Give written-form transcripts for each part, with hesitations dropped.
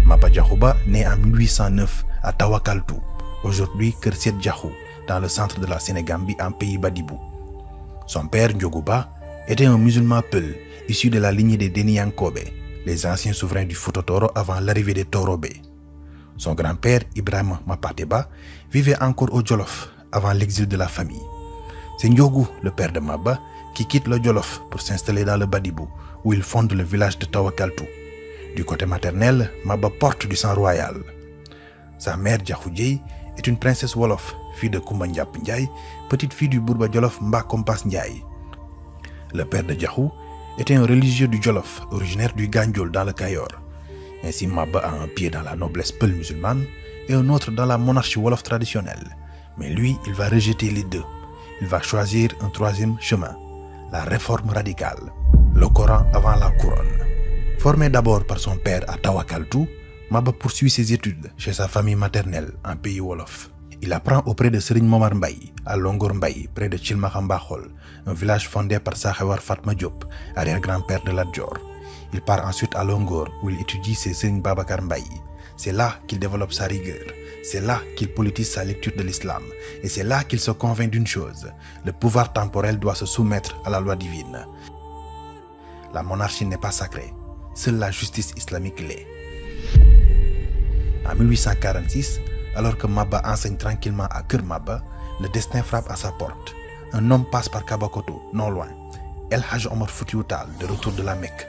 Maba Diakhouba naît en 1809 à Tawakaltou, aujourd'hui Kersiet Diakhou, dans le centre de la Sénégambie en pays Badibou. Son père Ndiogouba était un musulman peul, issu de la lignée des Deniyankobe, les anciens souverains du Fouta Toro avant l'arrivée des Torobé. Son grand-père Ibrahima Mapateba vivait encore au Jolof avant l'exil de la famille. C'est Ndiogou, le père de Maba, qui quitte le Jolof pour s'installer dans le Badibou, où il fonde le village de Tawakaltou. Du côté maternel, Maba porte du sang royal. Sa mère Diakhou Dieye est une princesse Wolof, fille de Koumba Ndiap Ndiaye, petite fille du Bourba Jolof Mba Kompas Ndiaye. Le père de Diakhou était un religieux du Jolof, originaire du Gandiol dans le Kayor. Ainsi Maba a un pied dans la noblesse peul musulmane et un autre dans la monarchie Wolof traditionnelle. Mais lui, il va rejeter les deux. Il va choisir un troisième chemin, la réforme radicale, le Coran avant la couronne. Formé d'abord par son père à Tawakaltou, Maba poursuit ses études chez sa famille maternelle en pays Wolof. Il apprend auprès de Serigne Momar Mbaye à Longor Mbaye, près de Thilmakha-Mbakhol, un village fondé par Sakhewar Fatma Diop, arrière-grand-père de Lat Dior. Il part ensuite à Longor où il étudie chez Serigne Babacar Mbaye. C'est là qu'il développe sa rigueur. C'est là qu'il politise sa lecture de l'islam. Et c'est là qu'il se convainc d'une chose: le pouvoir temporel doit se soumettre à la loi divine. La monarchie n'est pas sacrée. Seule la justice islamique l'est. En 1846, alors que Maba enseigne tranquillement à Keur Maba, le destin frappe à sa porte. Un homme passe par Kabakoto, non loin. El Hadj Omar Foutiyou Tall, de retour de la Mecque.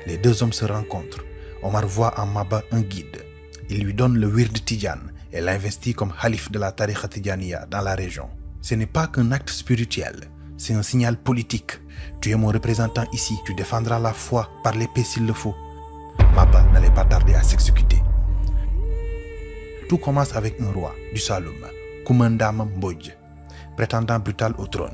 Les deux hommes se rencontrent. Omar voit en Maba un guide. Il lui donne le wird Tidjane et l'investit comme Khalif de la Tariqa Tidjaniya dans la région. Ce n'est pas qu'un acte spirituel, c'est un signal politique. Tu es mon représentant ici, tu défendras la foi par l'épée s'il le faut. Maba n'allait pas tarder à s'exécuter. Tout commence avec un roi du Saloum, Koumandama Mbodj, prétendant brutal au trône.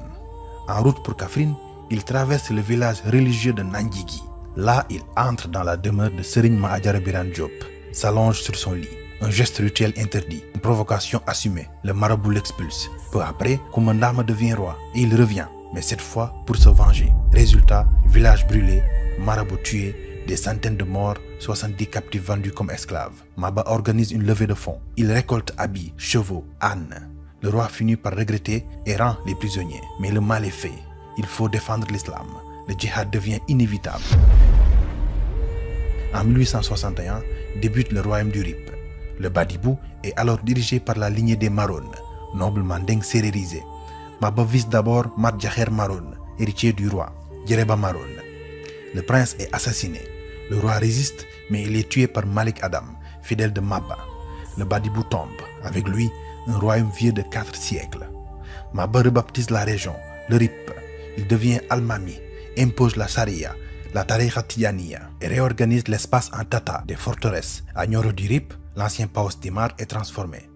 En route pour Kaffrine, il traverse le village religieux de Nandjigi. Là, il entre dans la demeure de Serigne Mahadiara Birane Diop, s'allonge sur son lit. Un geste rituel interdit, une provocation assumée. Le marabout l'expulse. Peu après, Koumandama devient roi et il revient, mais cette fois pour se venger. Résultat, village brûlé, marabout tué, des centaines de morts, 70 captifs vendus comme esclaves. Maba organise une levée de fonds. Il récolte habits, chevaux, ânes. Le roi finit par regretter et rend les prisonniers. Mais le mal est fait. Il faut défendre l'islam. Le djihad devient inévitable. En 1861, débute le royaume du Rip. Le Badibou est alors dirigé par la lignée des Marones, nobles mandingues sérérisés. Maba vise d'abord Mat Diakher Maron, héritier du roi, Djereba Maron. Le prince est assassiné. Le roi résiste, mais il est tué par Malik Adam, fidèle de Maba. Le Badibou tombe, avec lui un royaume vieux de 4 siècles. Maba rebaptise la région, le Rip. Il devient Almami, impose la Sharia, la Tariqa Tidjaniya et réorganise l'espace en tata des forteresses. À Nioro du Rip, l'ancien Paos Timar est transformé.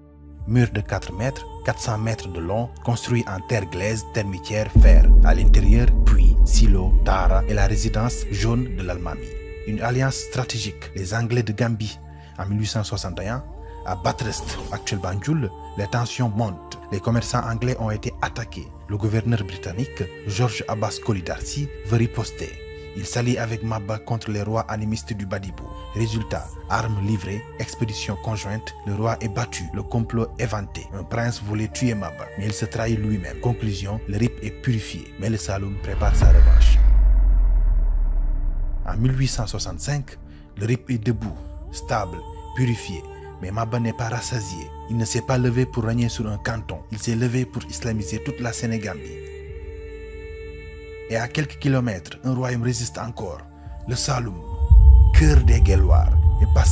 Mur de 4 mètres, 400 mètres de long, construit en terre glaise, termitière, fer. À l'intérieur, puits, silos, dara et la résidence jaune de l'Almami. Une alliance stratégique. Les Anglais de Gambie, en 1861, à Batrest, actuel Banjul, les tensions montent. Les commerçants anglais ont été attaqués. Le gouverneur britannique, George Abbas Koli Darcy, veut riposter. Il s'allie avec Maba contre les rois animistes du Badibou. Résultat, armes livrées, expédition conjointe, le roi est battu, le complot éventé. Un prince voulait tuer Maba, mais il se trahit lui-même. Conclusion, le Rip est purifié, mais le Saloum prépare sa revanche. En 1865, le Rip est debout, stable, purifié, mais Maba n'est pas rassasié. Il ne s'est pas levé pour régner sur un canton, il s'est levé pour islamiser toute la Sénégambie. Et à quelques kilomètres, un royaume résiste encore, le Saloum, cœur des Guelwaars, et passe